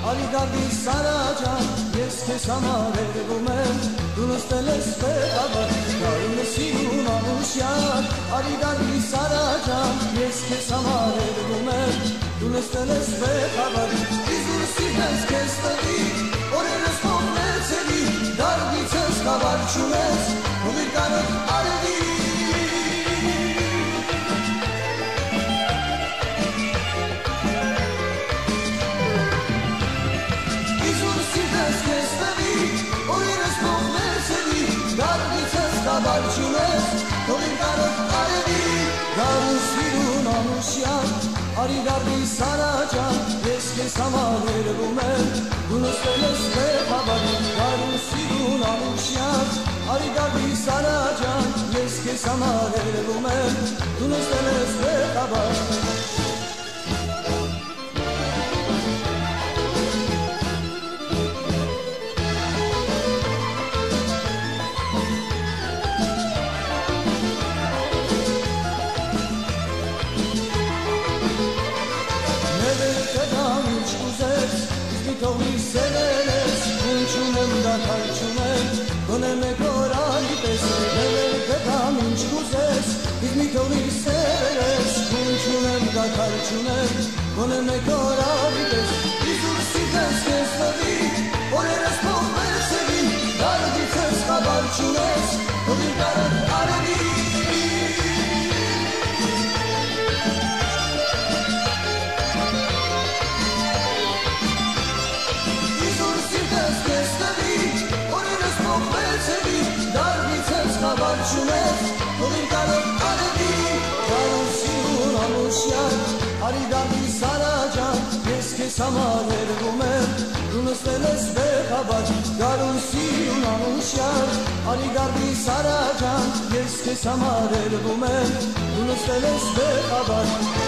Ալիգարդի Սարաջան, ես քեզ համար երգում եմ, դու նստել ես պետաբար, գարուն է սիրուն անուշյան, Ալիգարդի Սարաջան, ես քեզ համար երգում եմ, դու նստել ես պետաբար, իզուր սիրտես քեզ տվի, օրերս փոխվեց էլի, դարգից ես խավար չունես, ու մի կարդ արևի Բարչունես, թողին կարոտ արևի, գարուն սիրուն անուշյան, Ալիգարդի Սարաջան, ես քեզ համար երգում եմ, դու նստել ես պետաբար, գարուն սիրուն անուշյան, Ալիգարդի Սարաջան, ես քեզ համար երգում եմ, դու նստել ես պետաբար Գոնե մեկ օր ալիպես, նևեր կտամ ինչ կուզես, իսկ մի թողնի սերես, ինչ ունեմ գակար չունեմ, գոնե մեկ օր ալիպես, իզուր սիրտես կեզ տվի, օրերս փոխվեց էլի, դարգից ես խաբար չունես, թողին կարդ արևի Չունես, թողին կարոտ արևի, գարուն սիրուն անուշյան, Ալիգարդի Սարաջան, ես քեզ համար երգում եմ, դու նստել ես պետաբար, գարուն սիրուն անուշյան, Ալիգարդի Սարաջան, ես քեզ համար երգում եմ, դու նստել ես պետաբար